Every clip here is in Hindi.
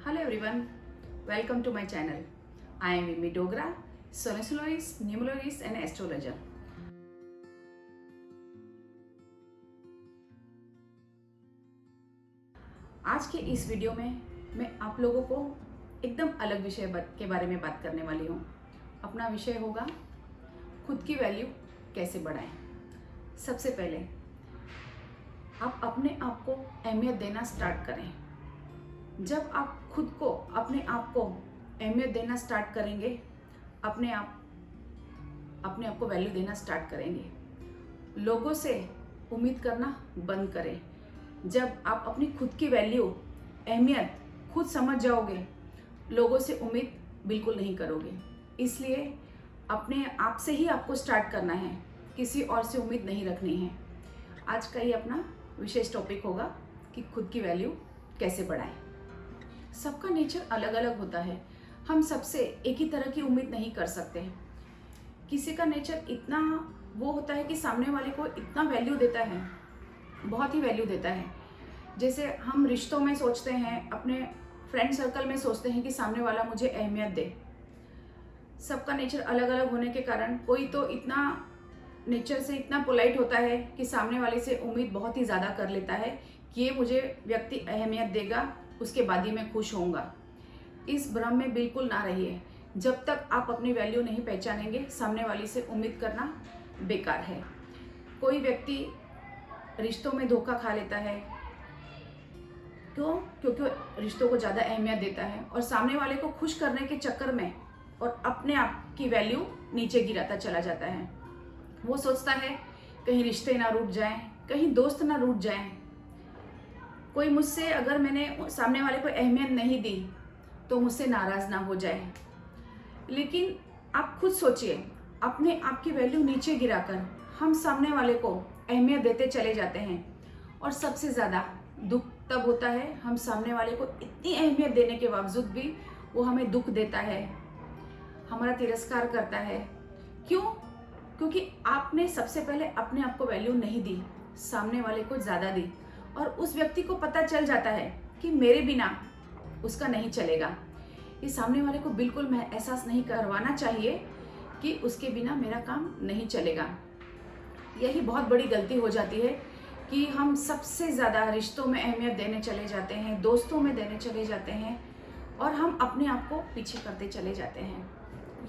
Hello everyone, welcome to my channel. I am Mimi Dogra, solicitologist, numerologist and astrologer. आज के इस वीडियो में मैं आप लोगों को एकदम अलग विषय के बारे में बात करने वाली हूँ। अपना विषय होगा खुद की वैल्यू कैसे बढ़ाएं। सबसे पहले आप अपने आप को अहमियत देना स्टार्ट करें। जब आप खुद को अपने आप को अहमियत देना स्टार्ट करेंगे, अपने आप को वैल्यू देना स्टार्ट करेंगे। लोगों से उम्मीद करना बंद करें। जब आप अपनी खुद की वैल्यू अहमियत खुद समझ जाओगे, लोगों से उम्मीद बिल्कुल नहीं करोगे। इसलिए अपने आप से ही आपको स्टार्ट करना है, किसी और से उम्मीद नहीं रखनी है। आज का ये अपना विशेष टॉपिक होगा कि खुद की वैल्यू कैसे बढ़ाएं। सबका नेचर अलग अलग होता है। हम सबसे एक ही तरह की उम्मीद नहीं कर सकते। किसी का नेचर इतना वो होता है कि सामने वाले को इतना वैल्यू देता है, बहुत ही वैल्यू देता है। जैसे हम रिश्तों में सोचते हैं, अपने फ्रेंड सर्कल में सोचते हैं कि सामने वाला मुझे अहमियत दे। सबका नेचर अलग अलग होने के कारण कोई तो इतना नेचर से इतना पोलाइट होता है कि सामने वाले से उम्मीद बहुत ही ज़्यादा कर लेता है कि ये मुझे व्यक्ति अहमियत देगा, उसके बाद ही मैं खुश होऊंगा। इस भ्रम में बिल्कुल ना रहिए। जब तक आप अपनी वैल्यू नहीं पहचानेंगे, सामने वाले से उम्मीद करना बेकार है। कोई व्यक्ति रिश्तों में धोखा खा लेता है, क्योंकि रिश्तों को ज़्यादा अहमियत देता है और सामने वाले को खुश करने के चक्कर में और अपने आप की वैल्यू नीचे गिराता चला जाता है। वो सोचता है कहीं रिश्ते ना रूठ जाएं, कहीं दोस्त ना रूठ जाएं। कोई मुझसे, अगर मैंने सामने वाले को अहमियत नहीं दी तो मुझसे नाराज़ ना हो जाए। लेकिन आप खुद सोचिए, अपने आप की वैल्यू नीचे गिराकर हम सामने वाले को अहमियत देते चले जाते हैं। और सबसे ज़्यादा दुख तब होता है, हम सामने वाले को इतनी अहमियत देने के बावजूद भी वो हमें दुख देता है, हमारा तिरस्कार करता है। क्यों? क्योंकि आपने सबसे पहले अपने आप को वैल्यू नहीं दी, सामने वाले को ज़्यादा दी। और उस व्यक्ति को पता चल जाता है कि मेरे बिना उसका नहीं चलेगा। ये सामने वाले को बिल्कुल एहसास नहीं करवाना चाहिए कि उसके बिना मेरा काम नहीं चलेगा। यही बहुत बड़ी गलती हो जाती है कि हम सबसे ज़्यादा रिश्तों में अहमियत देने चले जाते हैं, दोस्तों में देने चले जाते हैं और हम अपने आप को पीछे करते चले जाते हैं।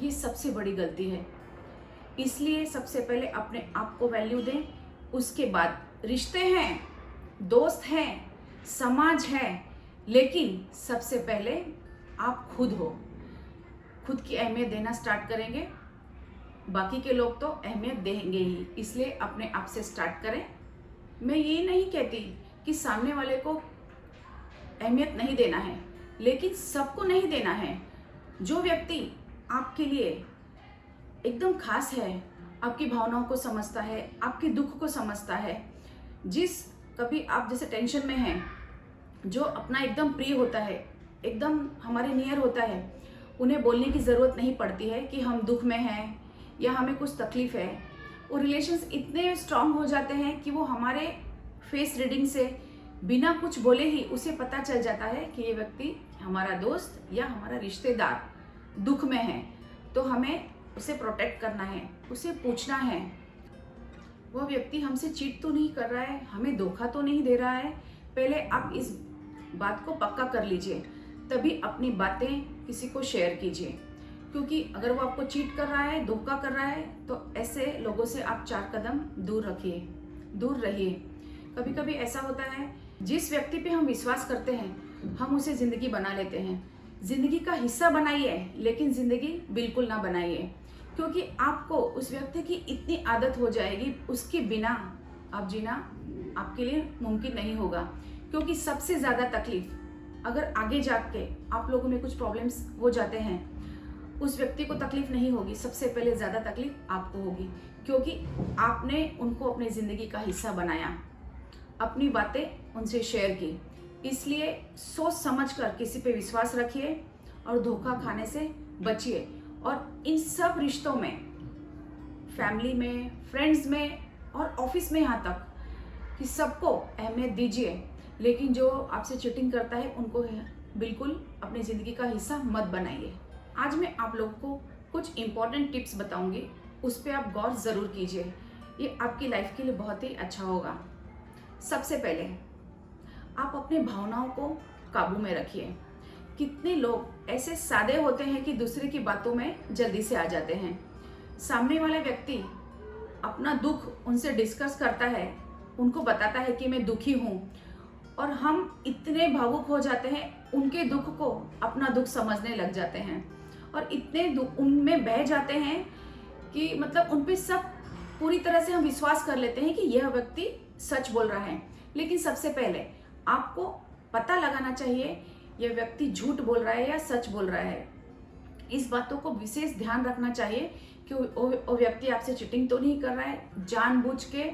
ये सबसे बड़ी गलती है। इसलिए सबसे पहले अपने आप को वैल्यू दें, उसके बाद रिश्ते हैं, दोस्त हैं, समाज है, लेकिन सबसे पहले आप खुद हो। खुद की अहमियत देना स्टार्ट करेंगे, बाकी के लोग तो अहमियत देंगे ही। इसलिए अपने आप से स्टार्ट करें। मैं ये नहीं कहती कि सामने वाले को अहमियत नहीं देना है, लेकिन सबको नहीं देना है। जो व्यक्ति आपके लिए एकदम खास है, आपकी भावनाओं को समझता है, आपके दुख को समझता है, कभी आप जैसे टेंशन में हैं, जो अपना एकदम प्रिय होता है, एकदम हमारे नियर होता है, उन्हें बोलने की ज़रूरत नहीं पड़ती है कि हम दुख में हैं या हमें कुछ तकलीफ़ है। वो रिलेशंस इतने स्ट्रांग हो जाते हैं कि वो हमारे फेस रीडिंग से बिना कुछ बोले ही उसे पता चल जाता है कि ये व्यक्ति हमारा दोस्त या हमारा रिश्तेदार दुख में है। तो हमें उसे प्रोटेक्ट करना है, उसे पूछना है वह व्यक्ति हमसे चीट तो नहीं कर रहा है, हमें धोखा तो नहीं दे रहा है। पहले आप इस बात को पक्का कर लीजिए, तभी अपनी बातें किसी को शेयर कीजिए। क्योंकि अगर वो आपको चीट कर रहा है, धोखा कर रहा है, तो ऐसे लोगों से आप 4 कदम दूर रहिए। कभी कभी ऐसा होता है, जिस व्यक्ति पे हम विश्वास करते हैं हम उसे ज़िंदगी बना लेते हैं। ज़िंदगी का हिस्सा बनाइए, लेकिन ज़िंदगी बिल्कुल ना बनाइए, क्योंकि आपको उस व्यक्ति की इतनी आदत हो जाएगी, उसके बिना आप जीना आपके लिए मुमकिन नहीं होगा। क्योंकि सबसे ज़्यादा तकलीफ अगर आगे जाके आप लोगों में कुछ प्रॉब्लम्स हो जाते हैं, उस व्यक्ति को तकलीफ नहीं होगी, सबसे पहले ज़्यादा तकलीफ आपको होगी, क्योंकि आपने उनको अपनी ज़िंदगी का हिस्सा बनाया, अपनी बातें उनसे शेयर की। इसलिए सोच समझ कर किसी पे विश्वास रखिए और धोखा खाने से बचिए। और इन सब रिश्तों में, फैमिली में, फ्रेंड्स में और ऑफिस में, यहाँ तक कि सबको अहमियत दीजिए, लेकिन जो आपसे चीटिंग करता है उनको बिल्कुल अपनी ज़िंदगी का हिस्सा मत बनाइए। आज मैं आप लोगों को कुछ इम्पॉर्टेंट टिप्स बताऊंगी, उस पर आप गौर ज़रूर कीजिए। ये आपकी लाइफ के लिए बहुत ही अच्छा होगा। सबसे पहले आप अपनी भावनाओं को काबू में रखिए। कितने लोग ऐसे सादे होते हैं कि दूसरे की बातों में जल्दी से आ जाते हैं। सामने वाला व्यक्ति अपना दुख उनसे डिस्कस करता है, उनको बताता है कि मैं दुखी हूँ, और हम इतने भावुक हो जाते हैं, उनके दुख को अपना दुख समझने लग जाते हैं और इतने उनमें बह जाते हैं कि मतलब उन पे सब पूरी तरह से हम विश्वास कर लेते हैं कि यह व्यक्ति सच बोल रहा है। लेकिन सबसे पहले आपको पता लगाना चाहिए यह व्यक्ति झूठ बोल रहा है या सच बोल रहा है। इस बातों को विशेष ध्यान रखना चाहिए कि वो व्यक्ति आपसे चीटिंग तो नहीं कर रहा है, जानबूझ के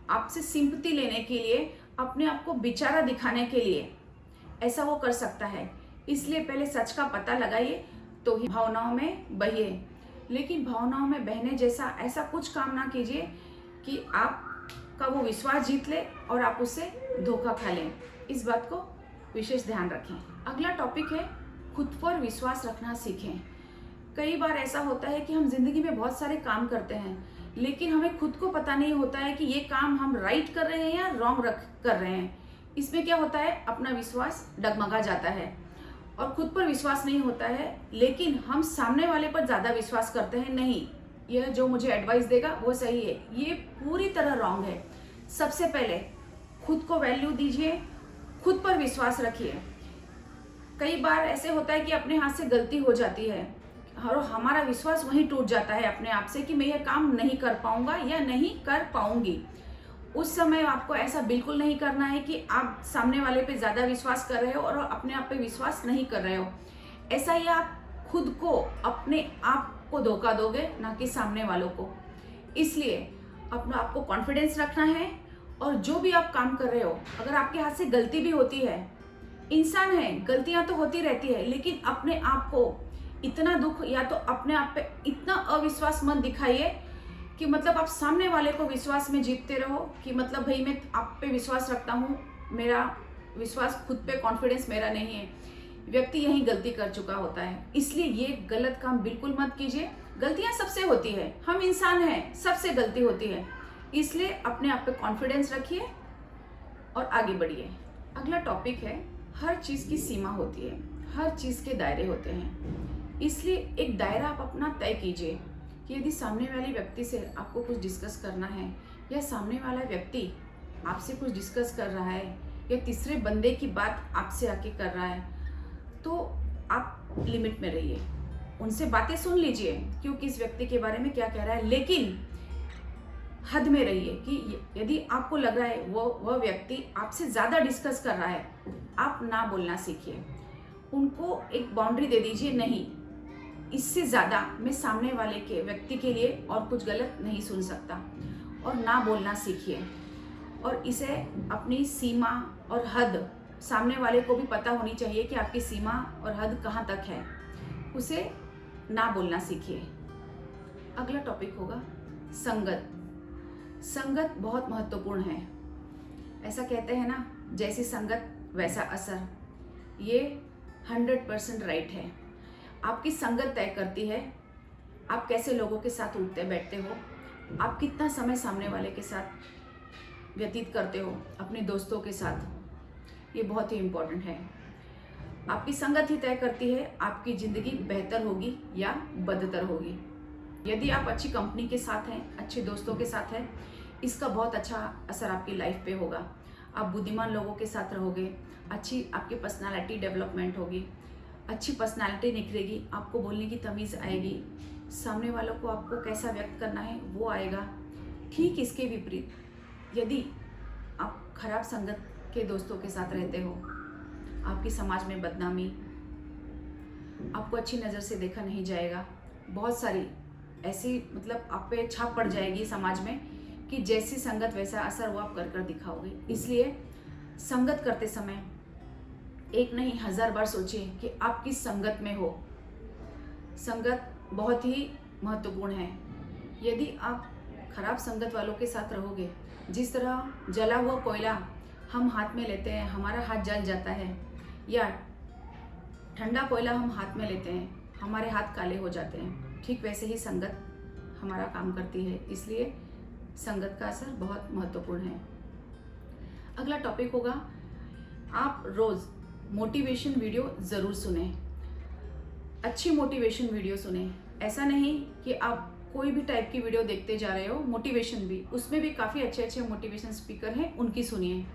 आपसे सिंपैथी लेने के लिए, अपने आप को बेचारा दिखाने के लिए ऐसा वो कर सकता है। इसलिए पहले सच का पता लगाइए तो ही भावनाओं में बहिए। लेकिन भावनाओं में बहने जैसा ऐसा कुछ काम ना कीजिए कि आपका वो विश्वास जीत ले और आप उससे धोखा खा लें। इस बात को विशेष ध्यान रखें। अगला टॉपिक है खुद पर विश्वास रखना सीखें। कई बार ऐसा होता है कि हम जिंदगी में बहुत सारे काम करते हैं, लेकिन हमें खुद को पता नहीं होता है कि ये काम हम राइट कर रहे हैं या रॉन्ग कर रहे हैं। इसमें क्या होता है, अपना विश्वास डगमगा जाता है और खुद पर विश्वास नहीं होता है, लेकिन हम सामने वाले पर ज़्यादा विश्वास करते हैं। नहीं, यह जो मुझे एडवाइस देगा वो सही है, ये पूरी तरह रॉन्ग है। सबसे पहले खुद को वैल्यू दीजिए, खुद पर विश्वास रखिए। कई बार ऐसे होता है कि अपने हाथ से गलती हो जाती है और हमारा विश्वास वहीं टूट जाता है अपने आप से कि मैं यह काम नहीं कर पाऊंगा या नहीं कर पाऊंगी। उस समय आपको ऐसा बिल्कुल नहीं करना है कि आप सामने वाले पे ज़्यादा विश्वास कर रहे हो और अपने आप पे विश्वास नहीं कर रहे हो। ऐसा ही आप खुद को, अपने आप को धोखा दोगे, ना कि सामने वालों को। इसलिए अपना आपको कॉन्फिडेंस रखना है और जो भी आप काम कर रहे हो, अगर आपके हाथ से गलती भी होती है, इंसान है, गलतियां तो होती रहती है, लेकिन अपने आप को इतना दुख या तो अपने आप पे इतना अविश्वास मत दिखाइए कि मतलब आप सामने वाले को विश्वास में जीतते रहो कि मतलब भाई मैं आप पे विश्वास रखता हूँ, मेरा विश्वास खुद पे, कॉन्फिडेंस मेरा नहीं है। व्यक्ति यही गलती कर चुका होता है। इसलिए ये गलत काम बिल्कुल मत कीजिए। गलतियां सबसे होती है, हम इंसान हैं, सबसे गलती होती है। इसलिए अपने आप पे कॉन्फिडेंस रखिए और आगे बढ़िए। अगला टॉपिक है, हर चीज़ की सीमा होती है, हर चीज़ के दायरे होते हैं। इसलिए एक दायरा आप अपना तय कीजिए कि यदि सामने वाले व्यक्ति से आपको कुछ डिस्कस करना है या सामने वाला व्यक्ति आपसे कुछ डिस्कस कर रहा है या तीसरे बंदे की बात आपसे आके कर रहा है, तो आप लिमिट में रहिए। उनसे बातें सुन लीजिए क्यों किस व्यक्ति के बारे में क्या कह रहा है, लेकिन हद में रहिए कि यदि आपको लग रहा है वह व्यक्ति आपसे ज़्यादा डिस्कस कर रहा है, आप ना बोलना सीखिए। उनको एक बाउंड्री दे दीजिए, नहीं, इससे ज़्यादा मैं सामने वाले के व्यक्ति के लिए और कुछ गलत नहीं सुन सकता, और ना बोलना सीखिए। और इसे अपनी सीमा और हद सामने वाले को भी पता होनी चाहिए कि आपकी सीमा और हद कहाँ तक है, उसे ना बोलना सीखिए। अगला टॉपिक होगा संगत। संगत बहुत महत्वपूर्ण है। ऐसा कहते हैं ना, जैसी संगत वैसा असर। ये 100% राइट है। आपकी संगत तय करती है आप कैसे लोगों के साथ उठते बैठते हो, आप कितना समय सामने वाले के साथ व्यतीत करते हो, अपने दोस्तों के साथ। ये बहुत ही इम्पोर्टेंट है। आपकी संगत ही तय करती है आपकी ज़िंदगी बेहतर होगी या बदतर होगी। यदि आप अच्छी कंपनी के साथ हैं, अच्छे दोस्तों के साथ हैं, इसका बहुत अच्छा असर आपकी लाइफ पे होगा। आप बुद्धिमान लोगों के साथ रहोगे, अच्छी आपकी पर्सनालिटी डेवलपमेंट होगी, अच्छी पर्सनालिटी निखरेगी, आपको बोलने की तमीज़ आएगी, सामने वालों को आपको कैसा व्यक्त करना है वो आएगा। ठीक इसके विपरीत यदि आप खराब संगत के दोस्तों के साथ रहते हो, आपकी समाज में बदनामी, आपको अच्छी नज़र से देखा नहीं जाएगा, बहुत सारी ऐसी मतलब आप पे छाप पड़ जाएगी समाज में कि जैसी संगत वैसा असर वो आप कर कर दिखाओगे। इसलिए संगत करते समय एक नहीं 1000 बार सोचिए कि आप किस संगत में हो। संगत बहुत ही महत्वपूर्ण है। यदि आप खराब संगत वालों के साथ रहोगे, जिस तरह जला हुआ कोयला हम हाथ में लेते हैं, हमारा हाथ जल जाता है, या ठंडा कोयला हम हाथ में लेते हैं, हमारे हाथ काले हो जाते हैं। ठीक वैसे ही संगत हमारा काम करती है, इसलिए संगत का असर बहुत महत्वपूर्ण है। अगला टॉपिक होगा, आप रोज़ मोटिवेशन वीडियो ज़रूर सुने, अच्छी मोटिवेशन वीडियो सुने। ऐसा नहीं कि आप कोई भी टाइप की वीडियो देखते जा रहे हो, मोटिवेशन भी, उसमें भी काफ़ी अच्छे अच्छे मोटिवेशन स्पीकर हैं, उनकी सुनिए।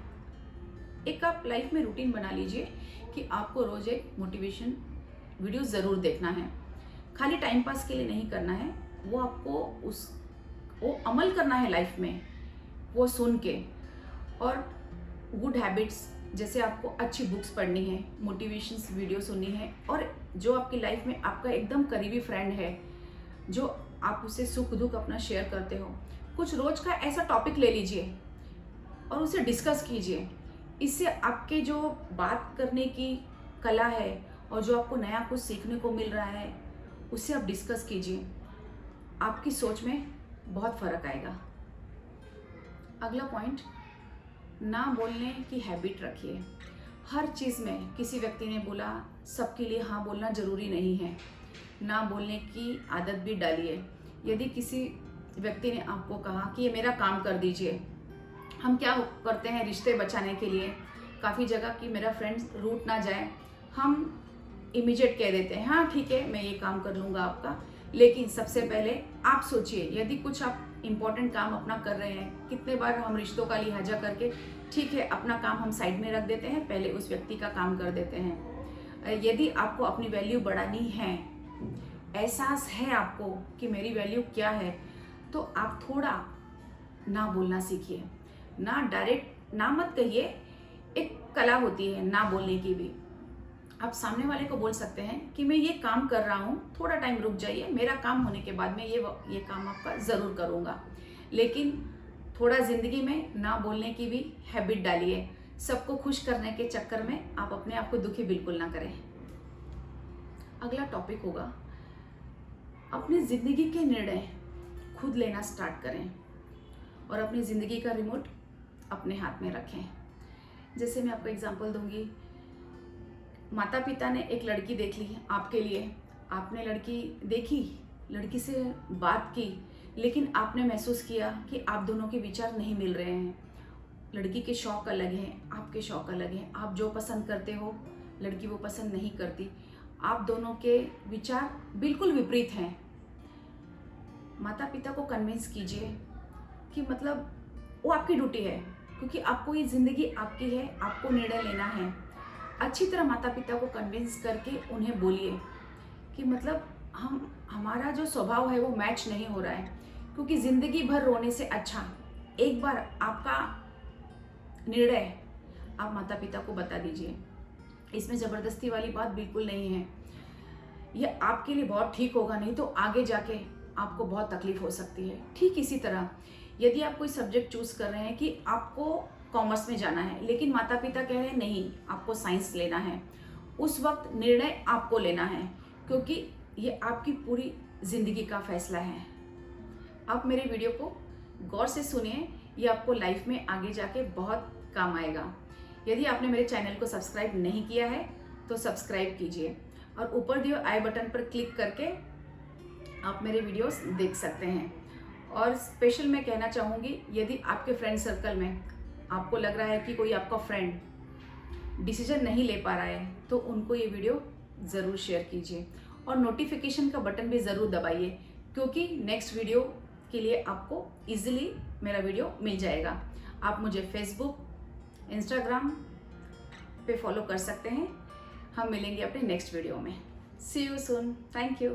एक आप लाइफ में रूटीन बना लीजिए कि आपको रोज़ एक मोटिवेशन वीडियो ज़रूर देखना है। खाली टाइम पास के लिए नहीं करना है, वो आपको वो अमल करना है लाइफ में, वो सुन के। और गुड हैबिट्स, जैसे आपको अच्छी बुक्स पढ़नी है, मोटिवेशंस वीडियो सुननी है, और जो आपकी लाइफ में आपका एकदम करीबी फ्रेंड है, जो आप उससे सुख दुख अपना शेयर करते हो, कुछ रोज का ऐसा टॉपिक ले लीजिए और उसे डिस्कस कीजिए। इससे आपके जो बात करने की कला है और जो आपको नया कुछ सीखने को मिल रहा है, उससे आप डिस्कस कीजिए। आपकी सोच में बहुत फर्क आएगा। अगला पॉइंट, ना बोलने की हैबिट रखिए। हर चीज़ में किसी व्यक्ति ने बोला, सबके लिए हाँ बोलना ज़रूरी नहीं है। ना बोलने की आदत भी डालिए। यदि किसी व्यक्ति ने आपको कहा कि ये मेरा काम कर दीजिए, हम क्या करते हैं रिश्ते बचाने के लिए, काफ़ी जगह कि मेरा फ्रेंड रूठ ना जाए, हम इमीडिएट कह देते हैं हाँ ठीक है मैं ये काम कर लूँगा आपका। लेकिन सबसे पहले आप सोचिए, यदि कुछ आप इम्पोर्टेंट काम अपना कर रहे हैं, कितने बार हम रिश्तों का लिहाजा करके ठीक है अपना काम हम साइड में रख देते हैं, पहले उस व्यक्ति का काम कर देते हैं। यदि आपको अपनी वैल्यू बढ़ानी है, एहसास है आपको कि मेरी वैल्यू क्या है, तो आप थोड़ा ना बोलना सीखिए। ना डायरेक्ट ना मत कहिए, एक कला होती है ना बोलने की भी। आप सामने वाले को बोल सकते हैं कि मैं ये काम कर रहा हूँ, थोड़ा टाइम रुक जाइए, मेरा काम होने के बाद मैं ये काम आपका ज़रूर करूँगा। लेकिन थोड़ा ज़िंदगी में ना बोलने की भी हैबिट डालिए। सबको खुश करने के चक्कर में आप अपने आप को दुखी बिल्कुल ना करें। अगला टॉपिक होगा, अपनी ज़िंदगी के निर्णय खुद लेना स्टार्ट करें और अपनी ज़िंदगी का रिमोट अपने हाथ में रखें। जैसे मैं आपको एग्जांपल दूंगी, माता पिता ने एक लड़की देख ली आपके लिए, आपने लड़की देखी, लड़की से बात की, लेकिन आपने महसूस किया कि आप दोनों के विचार नहीं मिल रहे हैं। लड़की के शौक अलग हैं, आपके शौक अलग हैं, आप जो पसंद करते हो लड़की वो पसंद नहीं करती, आप दोनों के विचार बिल्कुल विपरीत हैं। माता पिता को कन्विंस कीजिए कि मतलब वो आपकी ड्यूटी है, क्योंकि आपको ये ज़िंदगी आपकी है, आपको निर्णय लेना है। अच्छी तरह माता पिता को कन्विंस करके उन्हें बोलिए कि मतलब हमारा जो स्वभाव है वो मैच नहीं हो रहा है, क्योंकि ज़िंदगी भर रोने से अच्छा एक बार आपका निर्णय आप माता पिता को बता दीजिए। इसमें ज़बरदस्ती वाली बात बिल्कुल नहीं है। ये आपके लिए बहुत ठीक होगा, नहीं तो आगे जाके आपको बहुत तकलीफ हो सकती है। ठीक इसी तरह यदि आप कोई सब्जेक्ट चूज़ कर रहे हैं कि आपको कॉमर्स में जाना है, लेकिन माता पिता कह रहे हैं नहीं आपको साइंस लेना है, उस वक्त निर्णय आपको लेना है, क्योंकि ये आपकी पूरी ज़िंदगी का फैसला है। आप मेरे वीडियो को गौर से सुनिए, ये आपको लाइफ में आगे जाके बहुत काम आएगा। यदि आपने मेरे चैनल को सब्सक्राइब नहीं किया है तो सब्सक्राइब कीजिए और ऊपर दिए आई बटन पर क्लिक करके आप मेरे वीडियोस देख सकते हैं। और स्पेशल मैं कहना चाहूँगी, यदि आपके फ्रेंड सर्कल में आपको लग रहा है कि कोई आपका फ्रेंड डिसीजन नहीं ले पा रहा है, तो उनको ये वीडियो ज़रूर शेयर कीजिए और नोटिफिकेशन का बटन भी ज़रूर दबाइए, क्योंकि नेक्स्ट वीडियो के लिए आपको इजीली मेरा वीडियो मिल जाएगा। आप मुझे फेसबुक, इंस्टाग्राम पे फॉलो कर सकते हैं। हम मिलेंगे अपने नेक्स्ट वीडियो में। सी यू सून। Thank you.